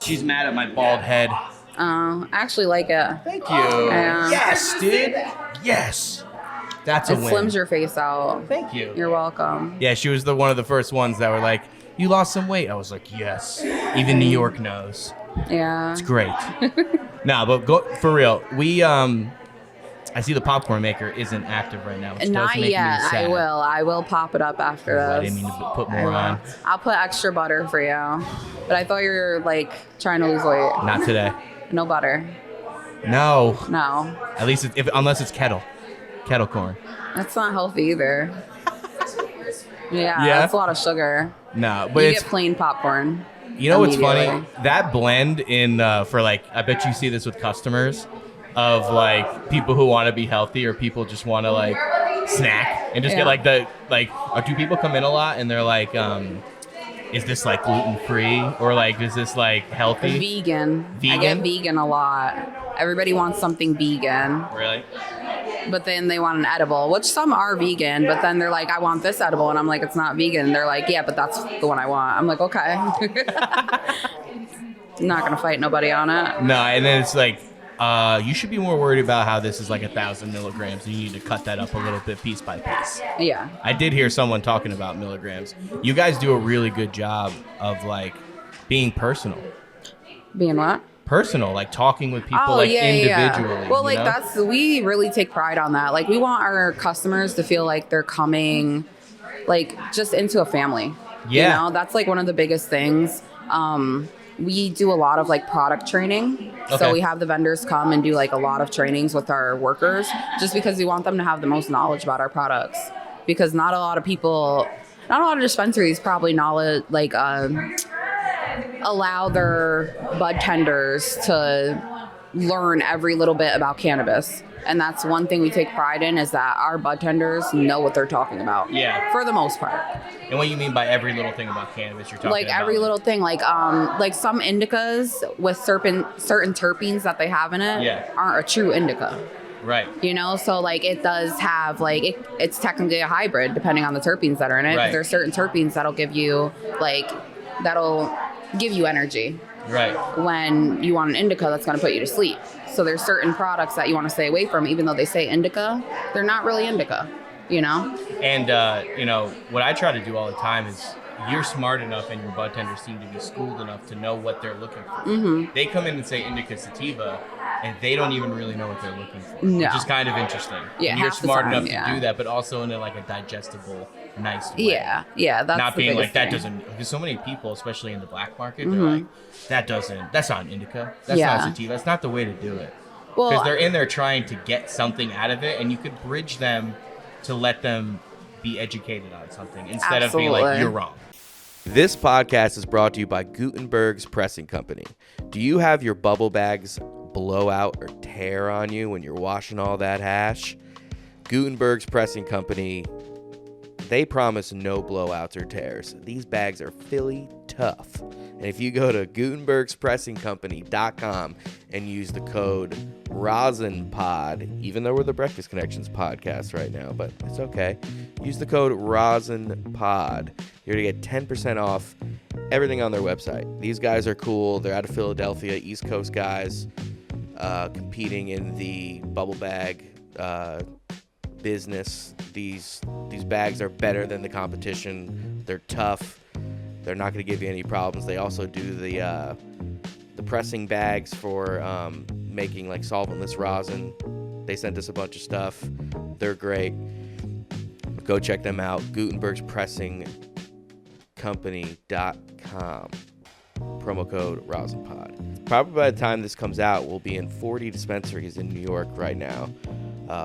She's mad at my bald head. I actually like it. Thank you. Yes, dude. Yes. That's a win. It slims your face out. Thank you. You're welcome. Yeah, she was one of the first ones that were like, you lost some weight. I was like, yes. Even New York knows. Yeah. It's great. No, but for real, I see the popcorn maker isn't active right now, which Not does make yet. me sad. I will pop it up after this. I didn't mean to put more on. I'll put extra butter for you. But I thought you were like trying to lose weight. Not today. No butter. No. No. At least unless it's kettle corn. That's not healthy either. Yeah, that's a lot of sugar. No, but you it's get plain popcorn. You know what's funny? That blend in for like, I bet you see this with customers of like people who want to be healthy or people just want to like snack and just get like or do people come in a lot and they're like, is this like gluten free or like is this like healthy? Vegan. I get vegan a lot. Everybody wants something vegan. Really? But then they want an edible, which some are vegan, but then they're like, I want this edible. And I'm like, it's not vegan. And they're like, yeah, but that's the one I want. I'm like, okay. Not going to fight nobody on it. No, and then it's like, you should be more worried about how this is like 1,000 milligrams and you need to cut that up a little bit piece by piece. Yeah. I did hear someone talking about milligrams. You guys do a really good job of like being personal. Being what? Personal, like talking with people individually. Yeah. Well, like we really take pride on that. Like we want our customers to feel like they're coming like just into a family. Yeah. You know, that's like one of the biggest things. We do a lot of like product training. Okay. So we have the vendors come and do like a lot of trainings with our workers just because we want them to have the most knowledge about our products. Because not a lot of dispensaries probably allow their bud tenders to learn every little bit about cannabis. And that's one thing we take pride in is that our bud tenders know what they're talking about. Yeah. For the most part. And what you mean by every little thing about cannabis you're talking like about? Like every little thing, like some indicas with certain terpenes that they have in it aren't a true indica. Right. You know, so like it does have like it's technically a hybrid depending on the terpenes that are in it. Right. There's certain terpenes that'll give you energy. Right. When you want an indica that's going to put you to sleep. So there's certain products that you want to stay away from, even though they say indica, they're not really indica, you know? And, what I try to do all the time is you're smart enough and your bud tenders seem to be schooled enough to know what they're looking for. Mm-hmm. They come in and say indica sativa and they don't even really know what they're looking for, which is kind of interesting. Yeah, and you're smart enough to do that, but also in a digestible, nice way. Yeah, that's not the being like that thing. Doesn't, because so many people, especially in the black market, they're like, that's not an indica, that's not sativa, that's not the way to do it. Because they're in there trying to get something out of it, and you could bridge them to let them be educated on something instead of being like, you're wrong. This podcast is brought to you by Gutenberg's Pressing Company. Do you have your bubble bags blow out or tear on you when you're washing all that hash? Gutenberg's Pressing Company, they promise no blowouts or tears. These bags are Philly tough. And if you go to Gutenberg'sPressingCompany.com and use the code RosinPod, even though we're the Breakfast Connections podcast right now, but it's okay. Use the code RosinPod. You're going to get 10% off everything on their website. These guys are cool. They're out of Philadelphia, East Coast guys, competing in the bubble bag business. These bags are better than the competition. They're tough. They're not going to give you any problems. They also do the pressing bags for making like solventless rosin. They sent us a bunch of stuff. They're great. Go check them out. Gutenberg'sPressingCompany.com. Promo code RosinPod. Probably by the time this comes out, we'll be in 40 dispensaries in New York right now.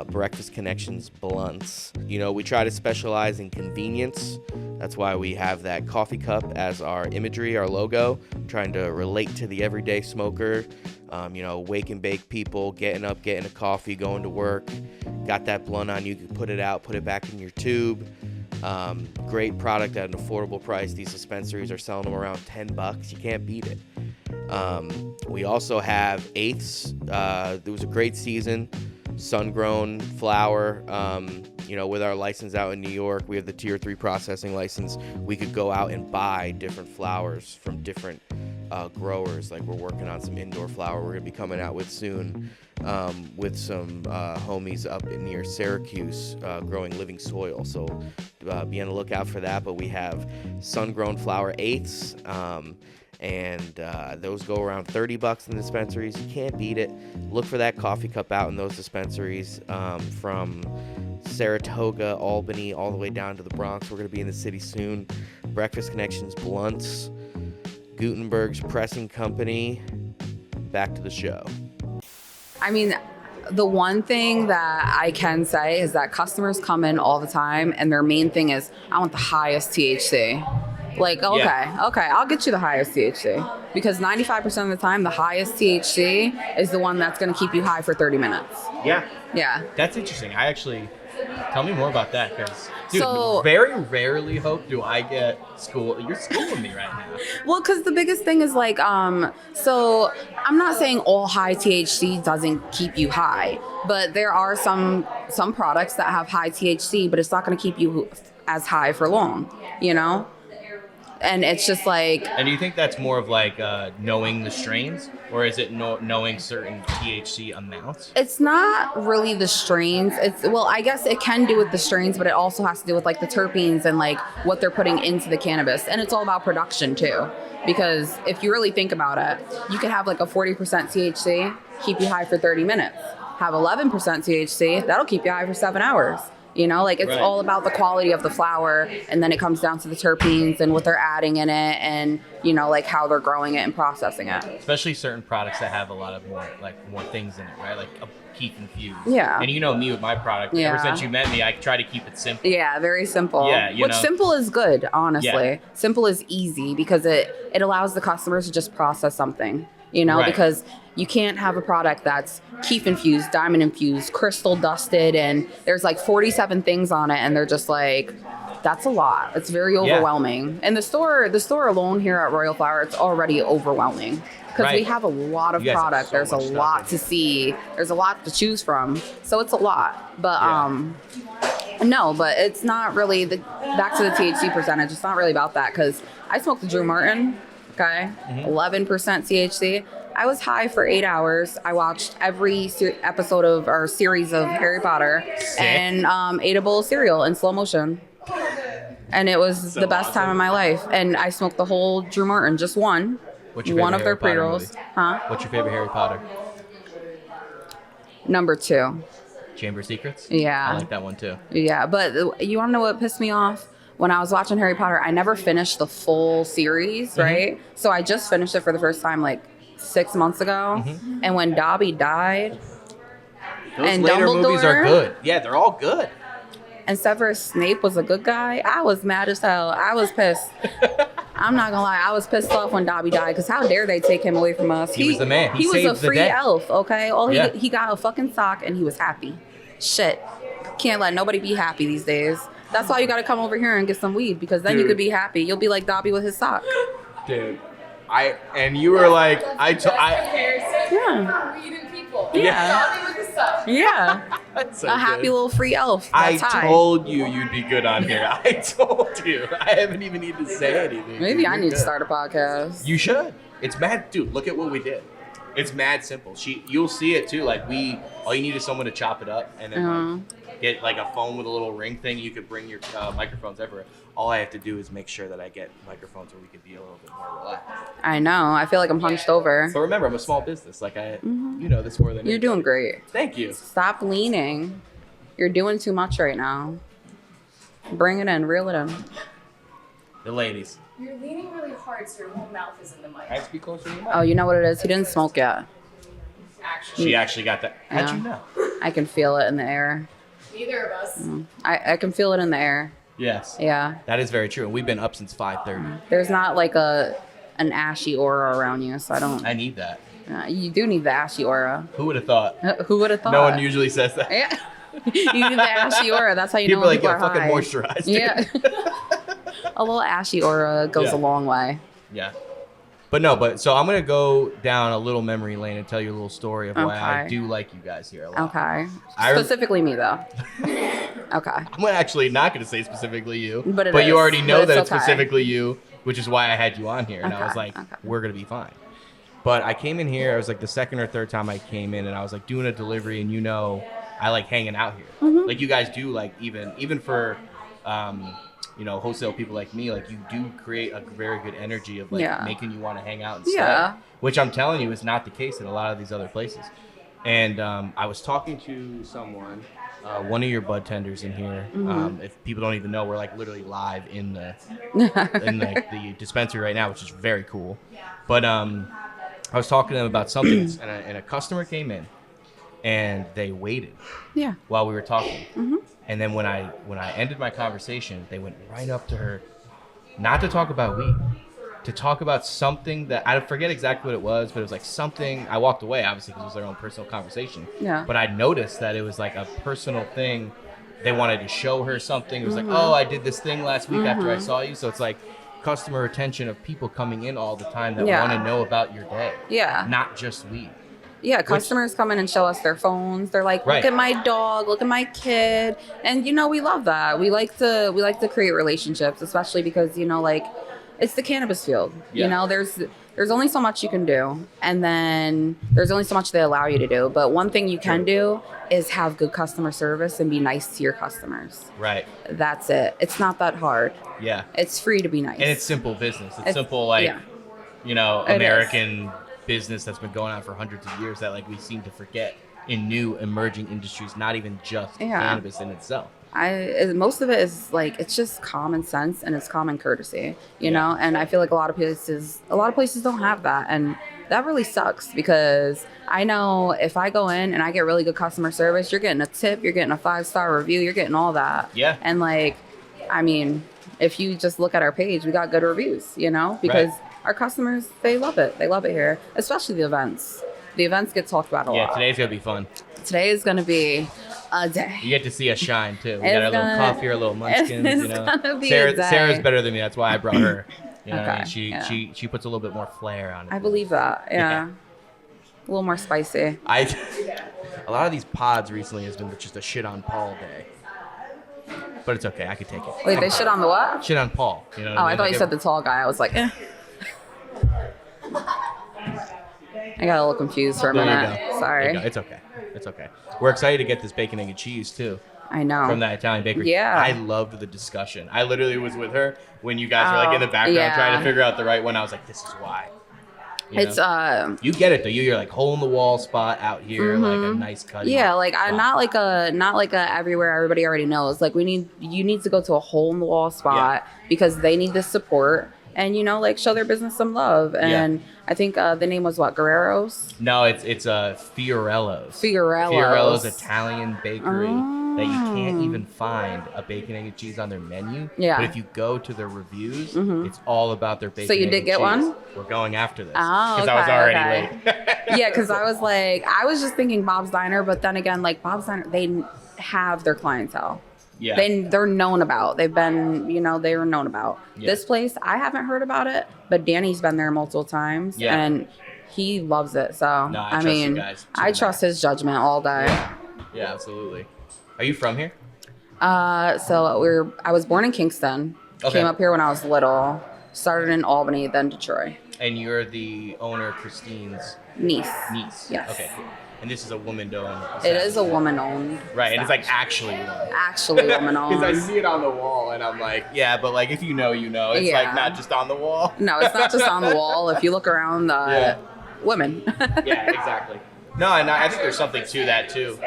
Breakfast Connections blunts. We try to specialize in convenience. That's why we have that coffee cup as our imagery, our logo, trying to relate to the everyday smoker. Wake and bake people, getting up, getting a coffee, going to work. Got that blunt on, you can put it out, put it back in your tube. Great product at an affordable price. These dispensaries are selling them around $10. You can't beat it. We also have eighths. It was a great season. Sun-grown flower. With our license out in New York, we have the Tier 3 processing license. We could go out and buy different flowers from different growers. Like we're working on some indoor flower we're gonna be coming out with soon, with some homies up near Syracuse growing living soil. So be on the lookout for that. But we have sun-grown flower 8s, and those go around $30 in the dispensaries. You can't beat it. Look for that coffee cup out in those dispensaries, from Saratoga, Albany, all the way down to the Bronx. We're going to be in the city soon. Breakfast Connections Blunts, Gutenberg's Pressing Company. Back to the show. I mean, the one thing that I can say is that customers come in all the time, and their main thing is, I want the highest THC. Like, okay, I'll get you the highest THC. Because 95% of the time, the highest THC is the one that's going to keep you high for 30 minutes. Yeah. Yeah. That's interesting. Tell me more about that, because, dude, So, very rarely, Hope, do I get you're schooling me right now. well, because the biggest thing is like, so I'm not saying all high THC doesn't keep you high, but there are some products that have high THC, but it's not going to keep you as high for long, you know? And it's just like... And do you think that's more of like knowing the strains, or is it knowing certain THC amounts? It's not really the strains. Well, I guess it can do with the strains, but it also has to do with like the terpenes and like what they're putting into the cannabis. And it's all about production too. Because if you really think about it, you could have like a 40% THC, keep you high for 30 minutes. Have 11% THC, that'll keep you high for 7 hours. You know, like it's Right. all about the quality of the flower, and then it comes down to the terpenes and what they're adding in it, and, you know, like how they're growing it and processing it. Especially certain products that have a lot of more things in it, right? Like a keep infused. Yeah. And you know me with my product. Yeah. Ever since you met me, I try to keep it simple. Yeah, very simple. Yeah, you Which know. simple is good, honestly. Yeah. Simple is easy because it allows the customers to just process something, you know, Right. because you can't have a product that's keef infused, diamond infused, crystal dusted, and there's like 47 things on it, and they're just like, that's a lot. It's very overwhelming. And the store alone here at Royal Flower, it's already overwhelming because we Right. have a lot of You guys have product. so There's a much stuff lot in to see. There's a lot to choose from. So it's a lot. But Yeah. no, but it's not really back to the THC percentage. It's not really about that because I smoked the Drew Martin. Okay, 11% THC. I was high for 8 hours. I watched every episode of our series of Harry Potter. Sick. And ate a bowl of cereal in slow motion. And it was So the best time of my life. And I smoked the whole Drew Martin, just one. What's your One favorite of their Harry Potter pre-rolls. movie? Huh? What's your favorite Harry Potter? Number 2. Chamber of Secrets? Yeah. I like that one too. Yeah, but you want to know what pissed me off? When I was watching Harry Potter, I never finished the full series, right? So I just finished it for the first time like 6 months ago. And when Dobby died, Those and later movies are Dumbledore? good. Yeah, they're all good. and Severus Snape was a good guy, I was mad as hell. I was pissed. I'm not gonna lie, I was pissed off when Dobby died because how dare they take him away from us? He was the man. He He was a saved the free day. elf, okay? Yeah. He got a fucking sock and he was happy. Shit, can't let nobody be happy these days. That's why you got to come over here and get some weed because then you Dude. could be happy. You'll be like Dobby with his sock. Dude. And you were like, Yeah. Weed and people. Yeah. Dobby with the stuff. Yeah. That's so A happy good. little free elf. I That's high. told you you'd be good on here. I told you. I haven't even need to say anything. Maybe I You're need to good. start a podcast. You should. It's mad, dude. Look at what we did. It's mad simple. You'll see it too. Like all you need is someone to chop it up and then like, get like a phone with a little ring thing. You could bring your microphones everywhere. All I have to do is make sure that I get microphones where we could be a little bit more relaxed. I know. I feel like I'm hunched over. But remember, I'm a small business. Like you know this more than You're anybody. doing great. Thank you. Stop leaning. You're doing too much right now. Bring it in. Reel it in. The ladies. You're leaning really hard so your whole mouth is in the mic. I speak closer to your mic. Oh, you know what it is? He didn't smoke yet. Actually, She actually got that. How'd Yeah. you know? I can feel it in the air. neither of us. I can feel it in the air. Yes. Yeah. That is very true. And we've been up since 5:30. There's not like an ashy aura around you, so I don't. I need that. You do need the ashy aura. Who would have thought? Who would have thought? No one usually says that. Yeah. You need the ashy aura. That's how you People know are like, people yo, are fucking high. moisturize. dude. Yeah. A little ashy aura goes Yeah. a long way. Yeah. But so I'm going to go down a little memory lane and tell you a little story of why I Okay. do like you guys here a lot. Okay. I- Specifically me though. Okay. I'm actually not going to say specifically you, But it you is. already know But that it's it's okay. specifically you which is why I had you on here. And I was Okay, like, okay. we're going to be fine. But I came in here, I was like the second or third time I came in, and I was like doing a delivery, and I like hanging out here. Mm-hmm. Like you guys do, like even for, wholesale people like me, like you do create a very good energy of like making you want to hang out and stay, which I'm telling you is not the case at a lot of these other places. And I was talking to someone, one of your bud tenders in here. Mm-hmm. If people don't even know, we're like literally live in the dispensary right now, which is very cool. But I was talking to them about something, and a customer came in, and they waited while we were talking. Mm-hmm. And then when I ended my conversation, they went right up to her, not to talk about weed, to talk about something that I forget exactly what it was, but it was like something. I walked away, obviously, because it was their own personal conversation. Yeah. But I noticed that it was like a personal thing. They wanted to show her something. It was like, oh, I did this thing last week after I saw you. So it's like customer retention of people coming in all the time that want to know about your day. Yeah. Not just weed. Yeah, customers come in and show us their phones. They're like, Right. look at my dog, look at my kid. And we love that. We like to create relationships, especially because, like it's the cannabis field. Yeah. There's only so much you can do, and then there's only so much they allow you to do. But one thing you can do is have good customer service and be nice to your customers. Right. That's it. It's not that hard. Yeah. It's free to be nice. And it's simple business. It's simple, like, It American business that's been going on for hundreds of years that like we seem to forget in new emerging industries, not even just cannabis in itself. Most of it is like, it's just common sense and it's common courtesy, you know? And I feel like a lot of places don't have that. And that really sucks, because I know if I go in and I get really good customer service, you're getting a tip, you're getting a 5-star review, you're getting all that. Yeah. And like, I mean, if you just look at our page, we got good reviews, because our customers, they love it. They love it here, especially the events. The events get talked about a lot. Yeah, today's going to be fun. Today is going to be a day. You get to see us shine, too. We got our little coffee, our little munchkins, It's gonna be a day. Sarah's better than me. That's why I brought her. You know what I Okay, mean? She puts a little bit more flair on it. I believe that. Yeah. A little more spicy. A lot of these pods recently has been just a shit on Paul day. But it's okay. I could take it. Wait, they shit on the what? Shit on Paul. You know what Oh, I mean? I thought you said the tall guy. I was like, eh. I got a little confused for a There you minute. go. Sorry. There you go. It's okay. It's okay. We're excited to get this bacon, egg, and cheese, too. I know. From that Italian bakery. Yeah. I loved the discussion. I literally was with her when you guys were like in the background yeah. trying to figure out the right one. I was like, this is why. You It's know? You get it though. You're like hole in the wall spot out here, like a nice cut. yeah, like I'm not like a everywhere everybody already knows. Like you need to go to a hole in the wall spot because they need this support and like show their business some love. And I think the name was what, Guerrero's? No, it's Fiorello's. Fiorello's Italian bakery that you can't even find a bacon, egg, and cheese on their menu. Yeah. But if you go to their reviews, it's all about their bacon. So you egg, did and get cheese. one? We're going after this Oh, because I was already late. Yeah, because I was just thinking Bob's Diner, but then again, like Bob's Diner, they have their clientele. Yeah. They're known about. They've been, they were known about. Yeah. This place, I haven't heard about it, but Danny's been there multiple times and he loves it. So, No, I trust you guys I trust his judgment all day. Yeah, absolutely. Are you from here? So I was born in Kingston, Okay. came up here when I was little, started in Albany, then Detroit. And you're the owner of Christine's Niece. niece. Yes. Okay, cool. And this is a woman-owned. It is a woman-owned. Right, and it's like establishment. actually woman. woman-owned. Because I see it on the wall, and I'm like, yeah, but like if you know, you know. It's like not just on the wall. No, it's not just on the wall. If you look around, women. Yeah, exactly. No, and I think there's something to that too.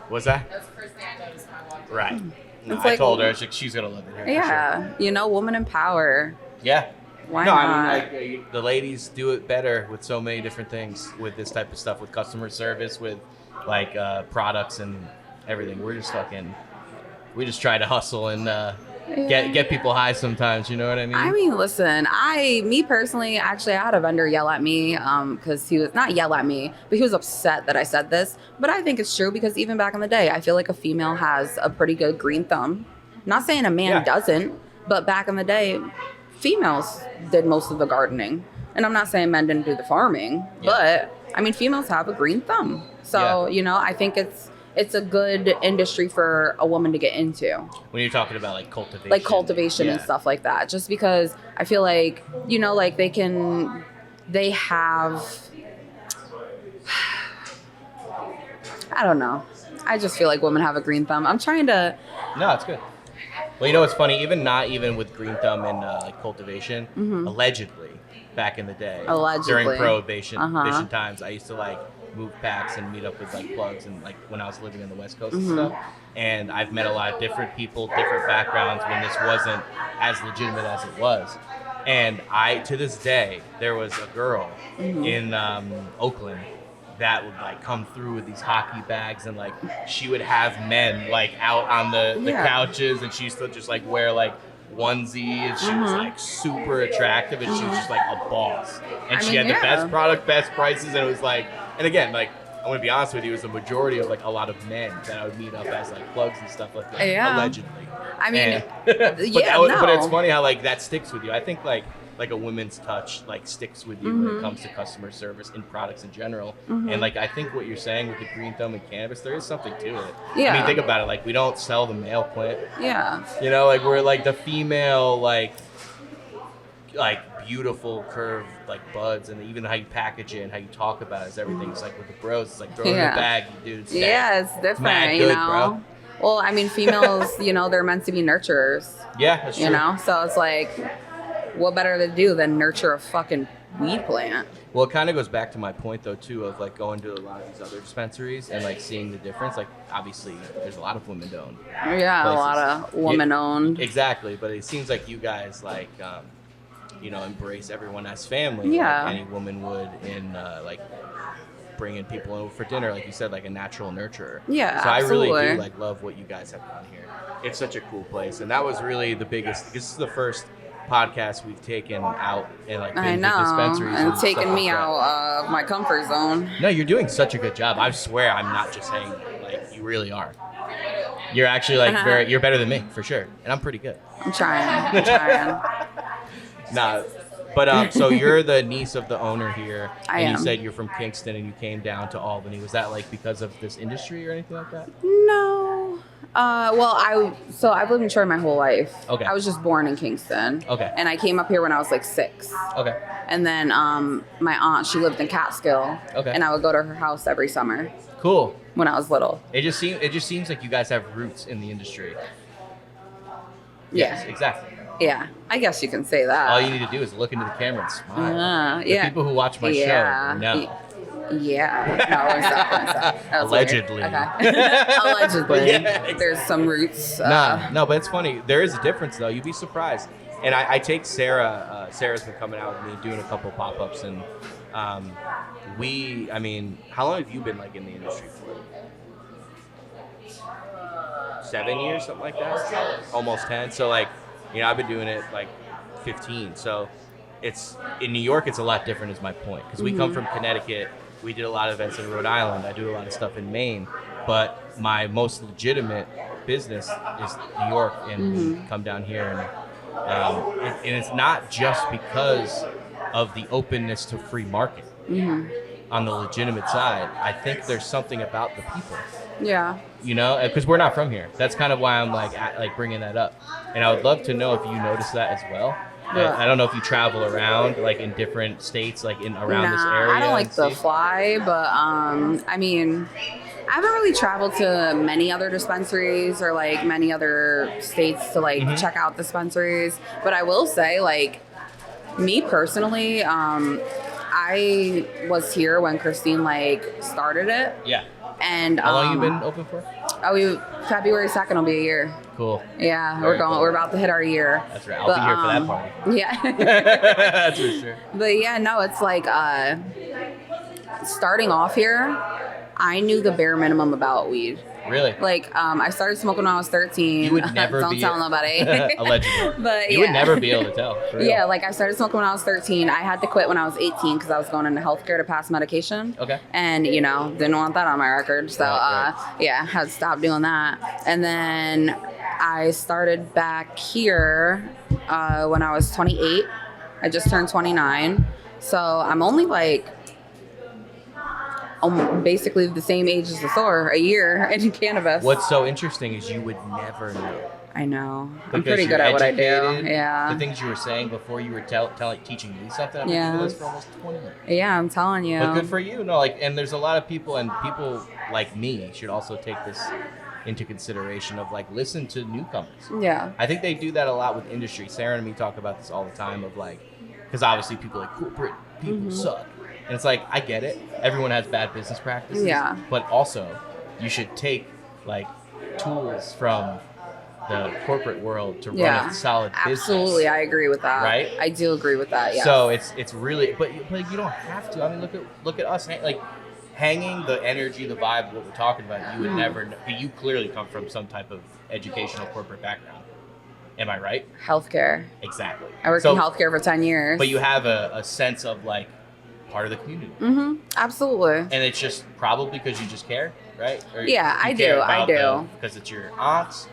What's that? That's the first thing I noticed when I walked in. Right. No, It's I like- told her she's gonna love it here. for Yeah, woman in power. sure. Yeah. Why no, not? I mean, like the ladies do it better with so many different things, with this type of stuff, with customer service, with like products and everything. We just try to hustle and get people high sometimes. You know what I mean? I mean, listen, me personally, actually, I had a vendor yell at me because he was not yell at me, but he was upset that I said this. But I think it's true because even back in the day, I feel like a female has a pretty good green thumb. Not saying a man doesn't, but back in the day, females did most of the gardening. And I'm not saying men didn't do the farming, but I mean, females have a green thumb. So, I think it's a good industry for a woman to get into. When you're talking about like cultivation. Like cultivation and stuff like that. Just because I feel like, like they have, I don't know. I just feel like women have a green thumb. I'm trying to. No, it's good. Well, it's funny. Not even with green thumb and like cultivation, allegedly, back in the day, during prohibition times, I used to like move packs and meet up with like plugs and like when I was living in the West Coast and stuff. And I've met a lot of different people, different backgrounds when this wasn't as legitimate as it was. And to this day, there was a girl in Oakland that would like come through with these hockey bags, and like she would have men like out on the couches, and she used to just like wear like onesie, and she was like super attractive, and she was just like a boss, and she had the best product, best prices, and it was like, and again, like I want to be honest with you, it was the majority of like a lot of men that I would meet up as like plugs and stuff like that, allegedly. I mean, but it's funny how like that sticks with you. I think like a woman's touch like sticks with you when it comes to customer service and products in general. And like I think what you're saying with the green thumb and cannabis, there is something to it. I mean, think about it. Like we don't sell the male plant. Like we're like the female like beautiful curved like buds, and even how you package it and how you talk about it is everything. It's like with the bros, it's like throw it in the bag, dude. It's it's different. Mad good, bro. Well, I mean, females, they're meant to be nurturers. Yeah, that's true. So it's like, what better to do than nurture a fucking weed plant? Well, it kind of goes back to my point, though, too, of like going to a lot of these other dispensaries and like seeing the difference. Like, obviously, there's a lot of women-owned. Yeah, places. A lot of woman-owned. Exactly, but it seems like you guys like, embrace everyone as family. Yeah. Like any woman would in like bringing people over for dinner, like you said, like a natural nurturer. Yeah, so absolutely. I really do like love what you guys have done here. It's such a cool place, and that was really the biggest. This is the first podcast we've taken out and like been to dispensaries and taken me out of my comfort zone. No, you're doing such a good job. I swear, I'm not just saying. Like you really are. You're actually like you're better than me for sure, and I'm pretty good. I'm trying. Nah. But so you're the niece of the owner here, I and am. You said you're from Kingston and you came down to Albany. Was that like because of this industry or anything like that? No. Well, I've lived in Troy my whole life. Okay. I was just born in Kingston. Okay. And I came up here when I was like 6. Okay. And then my aunt, she lived in Catskill. Okay. And I would go to her house every summer. Cool. When I was little. It just seems like you guys have roots in the industry. Yeah. Yes, exactly. Yeah, I guess you can say that. All you need to do is look into the camera and smile. The people who watch my show know. Yeah. No, stop. Allegedly. Okay. Allegedly. Yeah. There's some roots. No, but it's funny. There is a difference, though. You'd be surprised. And I take Sarah. Sarah's been coming out with me, doing a couple pop-ups. And how long have you been like in the industry for? 7 years, something like that? Almost 10. So like, I've been doing it like 15. So it's in New York, it's a lot different is my point. Because we come from Connecticut. We did a lot of events in Rhode Island. I do a lot of stuff in Maine. But my most legitimate business is New York. And we come down here. And it's not just because of the openness to free market. On the legitimate side, I think there's something about the people. Yeah. Because we're not from here. That's kind of why I'm like bringing that up. And I would love to know if you notice that as well. Yeah. I don't know if you travel around like in different states, like around this area. I don't like to fly, but I haven't really traveled to many other dispensaries or like many other states to like check out dispensaries. But I will say, like, me personally, I was here when Christine like started it. Yeah. And how long you been open for? February 2nd will be a year. Cool. Yeah, we're about to hit our year. That's right. I'll be here for that party. Yeah. That's for sure. But yeah, no, it's like starting off here, I knew the bare minimum about weed. Really? Like, I started smoking when I was 13. You would never Don't tell nobody. Allegedly. But you would never be able to tell. For real. Yeah, like I started smoking when I was 13. I had to quit when I was 18 because I was going into healthcare to pass medication. Okay. And, didn't want that on my record. So, yeah, had to stop doing that. And then I started back here when I was 28. I just turned 29. So I'm only like basically the same age as the store, a year in cannabis. What's so interesting is you would never know. I know. Because I'm pretty you're good at what I do. educated. Yeah. The things you were saying before you were teaching me something. I've been doing this for almost 20 years. Yeah, I'm telling you. But good for you. No, like, and there's a lot of people, and people like me should also take this into consideration of like listen to newcomers. Yeah. I think they do that a lot with industry. Sarah and me talk about this all the time of like, because obviously people like corporate people suck, and it's like I get it. Everyone has bad business practices. Yeah. But also, you should take like tools from the corporate world to run a solid business. Absolutely, I agree with that. Right? I do agree with that. Yeah. So it's really, but like you don't have to. I mean, look at us. Like hanging the energy, the vibe, of what we're talking about. You would never know. But you clearly come from some type of educational corporate background. Am I right? Healthcare. Exactly. I worked in healthcare for 10 years. But you have a sense of like part of the community. Mm-hmm. Absolutely. And it's just probably because you just care, right? Or Yeah, you I care do. I about do. Because it's your aunts,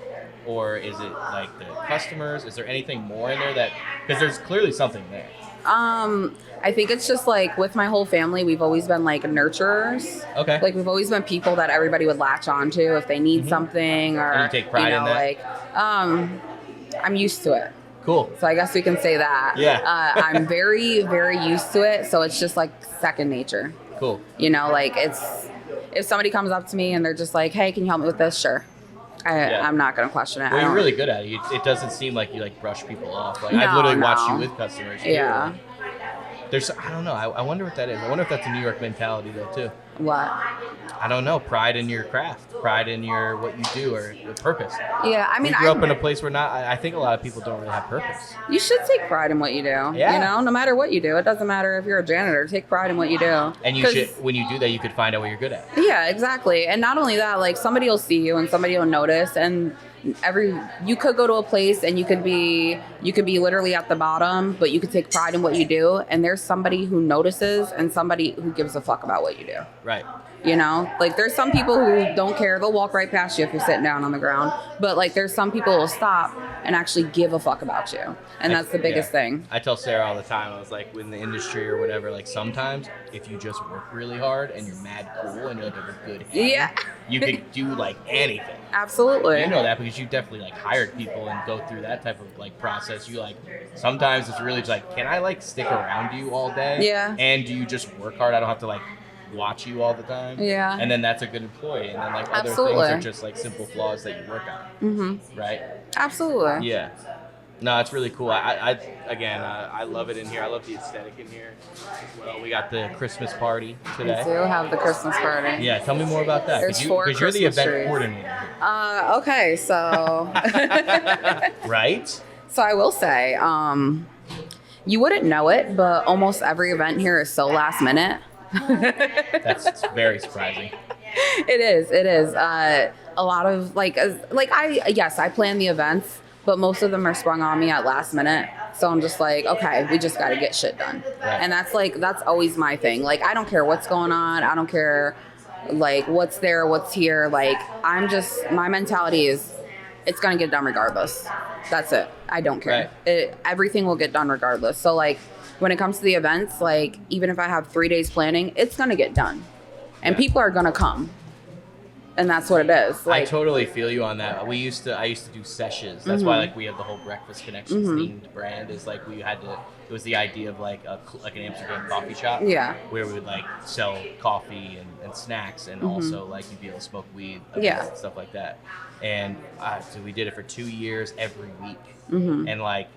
or is it like the customers? Is there anything more in there that? Because there's clearly something there. I think it's just like with my whole family, we've always been like nurturers. Okay. Like we've always been people that everybody would latch on to if they need something, or And you take pride in that? like I'm used to it. Cool. So I guess we can say that. Yeah. I'm very, very used to it. So it's just like second nature. Cool. You know, like it's if somebody comes up to me and they're just like, "Hey, can you help me with this?" Sure. I'm not gonna question it. Well, you're really good at it. It doesn't seem like you like brush people off. Like I've No, literally watched no. you with customers. Too. Yeah. There's, I don't know. I wonder what that is. I wonder if that's a New York mentality though too. What? I don't know. Pride in your craft, pride in your what you do, or your purpose. Yeah, I mean, we grew up in a place where I think a lot of people don't really have purpose. you should take pride in what you do. Yeah. You know, no matter what you do, it doesn't matter if you're a janitor. Take pride in what you do. And you should, when you do that, you could find out what you're good at. Yeah, exactly. And not only that, like somebody will see you and somebody will notice, and you could go to a place and you could be literally at the bottom, but you could take pride in what you do, and there's somebody who notices and somebody who gives a fuck about what you do. Right. You know, like there's some people who don't care. They'll walk right past you if you're sitting down on the ground. But like there's some people who will stop and actually give a fuck about you. And that's the biggest thing. I tell Sarah all the time, I was like, in the industry or whatever, like sometimes if you just work really hard and you're mad cool and you're like a good hand, you could do like anything. Absolutely. You know that because you definitely like hired people and go through that type of like process. You like, sometimes it's really just like, can I like stick around you all day? Yeah. And do you just work hard? I don't have to like watch you all the time. Yeah. And then that's a good employee. And then like other Absolutely. things are just like simple flaws that you work on. Mm-hmm. Right? Absolutely. Yeah. No, it's really cool. I love it in here. I love the aesthetic in here. Well, we got the Christmas party today. We do have the Christmas party. Yeah, tell me more about that. There's 4 Because you're the Christmas event trees. coordinator. Okay, so Right? so I will say, you wouldn't know it, but almost every event here is so last minute. That's very surprising. It is. A lot of I plan the events, but most of them are sprung on me at last minute. So I'm just like, okay, we just got to get shit done. Right. And that's always my thing. Like, I don't care what's going on. I don't care like what's there, what's here. Like, my mentality is it's going to get done regardless. That's it. I don't care. Right. Everything will get done regardless. So like when it comes to the events, like even if I have 3 days planning, it's going to get done. And people are going to come. And that's what it is. Like, I totally feel you on that. I used to do sessions. That's why like we have the whole Breakfast Connections themed brand. Is like it was the idea of like an Amsterdam coffee shop. Yeah. Where we would like sell coffee and snacks, and also like you'd be able to smoke weed. Yeah. And stuff like that. And so we did it for 2 years every week. And like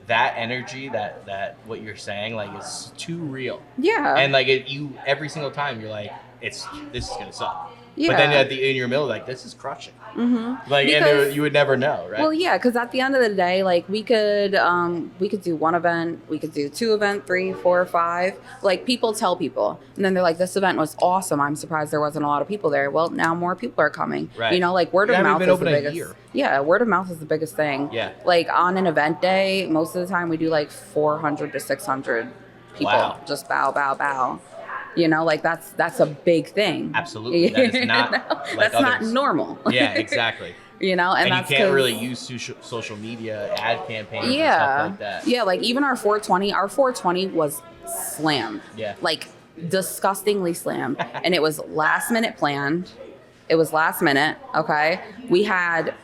that energy, that what you're saying, like is too real. Yeah. And like every single time you're like, this is gonna suck. Yeah. But then in your middle, like, this is crushing. Mm-hmm. Like, and you would never know, right? Well, yeah, because at the end of the day, like we could do one event, we could do 2 events, 3, 4, 5. Like people tell people, and then they're like, "This event was awesome. I'm surprised there wasn't a lot of people there." Well, now more people are coming. Right. You know, like word of mouth been is open the a biggest. year. Yeah, word of mouth is the biggest thing. Yeah. Like on an event day, most of the time we do like 400 to 600 people. Wow. Just bow, bow, bow. You know, like that's a big thing. Absolutely. That is not like that's not others. normal. Yeah, exactly. You know, and that's you can't 'cause- really use social media ad campaigns and yeah stuff like that. Yeah, like even our 420 was slammed. Yeah. Like disgustingly slammed. And it was last minute planned. It was last minute. Okay. We had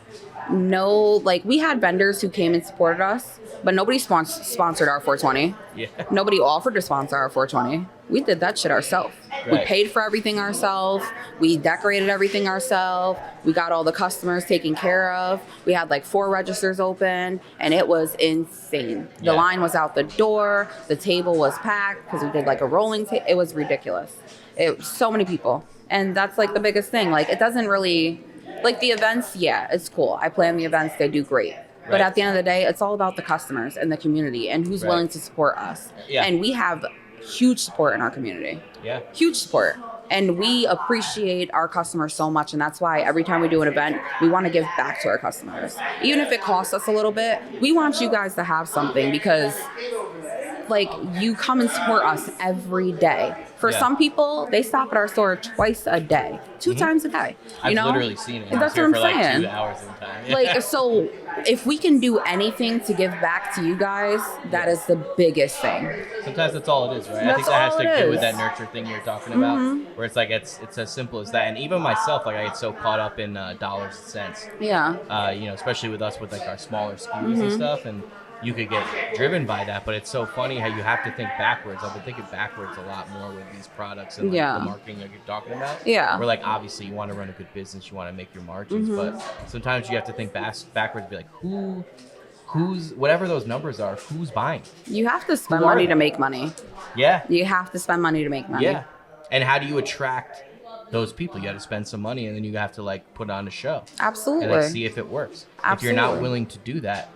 we had vendors who came and supported us, but nobody sponsored our 420. Yeah. Nobody offered to sponsor our 420. We did that shit ourselves. Right. We paid for everything ourselves. We decorated everything ourselves. We got all the customers taken care of. We had like 4 registers open, and it was insane. The line was out the door. The table was packed because we did like a rolling table. It was ridiculous. So many people. And that's like the biggest thing. Like, it doesn't really... Like the events, yeah, it's cool. I plan the events, they do great. But at the end of the day, it's all about the customers and the community and who's willing to support us. Yeah. And we have huge support in our community. Yeah. Huge support. And we appreciate our customers so much. And that's why every time we do an event, we want to give back to our customers. Even if it costs us a little bit, we want you guys to have something because like you come and support us every day. For some people, they stop at our store twice a day, 2 times a day. I've literally seen it. That's what I'm saying. Like 2 hours at a time. Yeah. Like, so if we can do anything to give back to you guys, that is the biggest thing. Sometimes that's all it is, right? I That's think that has all to it do with is. that nurture thing you're talking about, where it's like it's as simple as that. And even myself, like I get so caught up in dollars and cents. Yeah. Especially with us with like our smaller SKUs and stuff, and you could get driven by that. But it's so funny how you have to think backwards. I've been thinking backwards a lot more with these products and like, the marketing that you're talking about. Yeah. Where like obviously you want to run a good business, you want to make your margins, but sometimes you have to think backwards, and be like, who's whatever those numbers are, who's buying? You have to spend money to make money. Yeah. You have to spend money to make money. Yeah. And how do you attract those people? You got to spend some money, and then you have to like put on a show. Absolutely. And like, see if it works. Absolutely. If you're not willing to do that,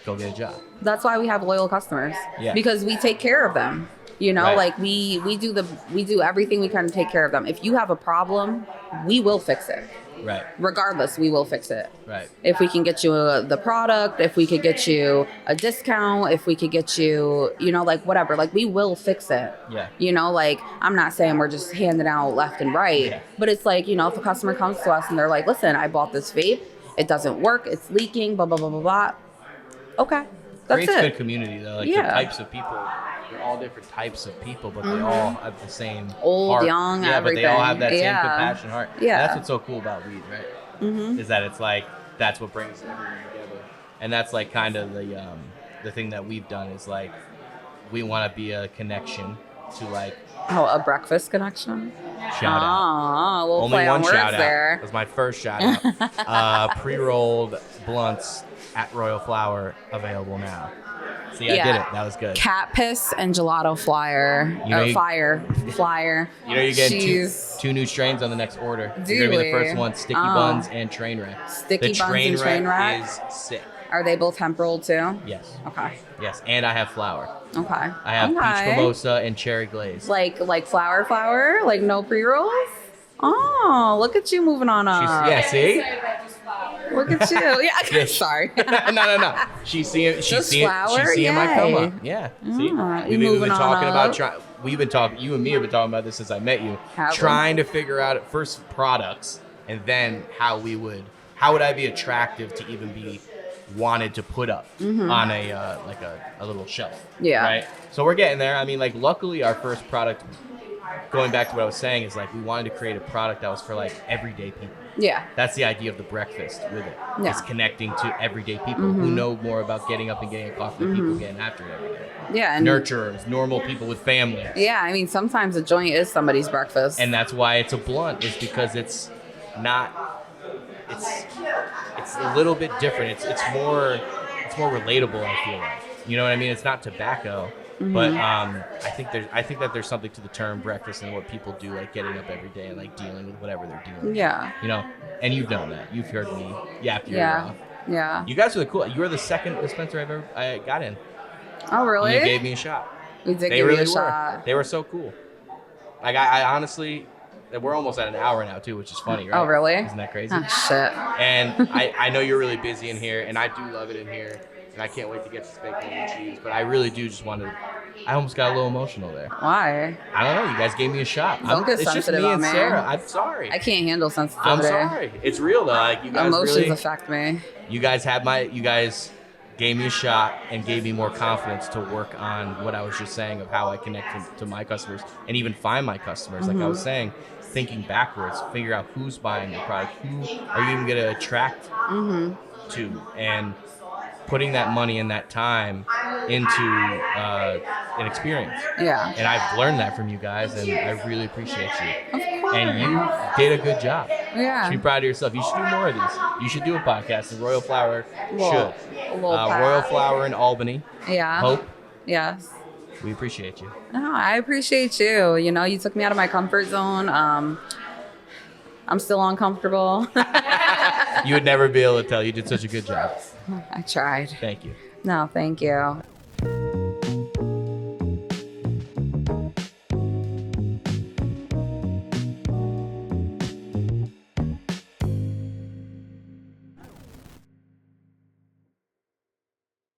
go get a job. That's why we have loyal customers. Yeah. Because we take care of them. You know, Right. like we do everything we can to take care of them. If you have a problem, we will fix it. Right. Regardless, we will fix it. Right. If we can get you the product, if we could get you a discount, if we could get you, like whatever, like we will fix it. Yeah. Like I'm not saying we're just handing out left and right, Yeah. but it's like, if a customer comes to us and they're like, listen, I bought this vape, it doesn't work, it's leaking, blah, blah, blah, blah, blah. Okay. That's Creates it. good community though. Like the types of people, they're all different types of people, but they all have the same old, heart. young, yeah, everything. but they all have that same Yeah. compassion heart. Yeah. That's what's so cool about weed, right? Is that it's like that's what brings everyone together, and that's like kind of the thing that we've done is like we want to be a connection to like a breakfast connection. shout out. We'll Only play one on words shout out. there. That's my first shout out. Pre-rolled blunts at Royal Flower available now. See, I did it. That was good. Cat piss and gelato flyer. Flyer. You're getting Jeez. two new strains on the next order. Do You're gonna be the we? first one, Sticky Buns and Train Wreck. Sticky the Buns and Train Wreck is sick. Are they both hemp rolled too? Yes. Okay. Yes, and I have flour. Okay. I have peach mimosa and cherry glaze. Like flower, like no pre-rolls? Oh, look at you moving on up. Yeah, see? Look at you. Yeah, Yes. sorry. No. She's seeing flour? my come Yay. up. Yeah. See? You moving on talking up. about you and me have been talking about this since I met you. Have we? Trying to figure out at first products and then how would I be attractive to even be wanted to put up on a like a little shelf. Yeah. Right? So we're getting there. I mean, like luckily our first product, going back to what I was saying, is like we wanted to create a product that was for like everyday people. Yeah. That's the idea of the breakfast with it. Yeah. It's connecting to everyday people who know more about getting up and getting a coffee than people getting after it every day. Yeah. And Nurturers, normal people with families. yeah, I mean, sometimes a joint is somebody's breakfast. And that's why it's a blunt, is because it's not, it's a little bit different. It's more relatable, I feel like. You know what I mean? It's not tobacco. But I think that there's something to the term breakfast and what people do, like getting up every day and like dealing with whatever they're dealing with. Yeah. And you've known that. You've heard me yap your ear off. Yeah. You guys are the cool. You were the second dispensary I got in. Oh, really? You gave me a shot. We did They give really you a shot. They were so cool. Like I honestly, we're almost at an hour now too, which is funny, right? Oh, really? Isn't that crazy? Oh, shit. And I know you're really busy in here, and I do love it in here. And I can't wait to get to steak and cheese, but I really do just want to. I almost got a little emotional there. Why? I don't know. You guys gave me a shot. Don't get it's just sensitive me on and me. Sarah. I'm sorry. I can't handle sensitivity. I'm sorry. It's real though. Like you guys Emotions really. affect me. You guys have you guys gave me a shot and gave me more confidence to work on what I was just saying of how I connect to my customers and even find my customers. Like I was saying, thinking backwards, figure out who's buying your product, who are you even going to attract to, and putting that money and that time into an experience. Yeah. And I've learned that from you guys, and I really appreciate you. Of course. And you did a good job. Yeah. You should be proud of yourself. You should do more of these. You should do a podcast, and Royal Flower Well, should. Well, Royal Flower in Albany. Yeah. Hope. Yes. We appreciate you. No, I appreciate you. You know, you took me out of my comfort zone. I'm still uncomfortable. You would never be able to tell. You did such a good job. I tried. Thank you. No, thank you.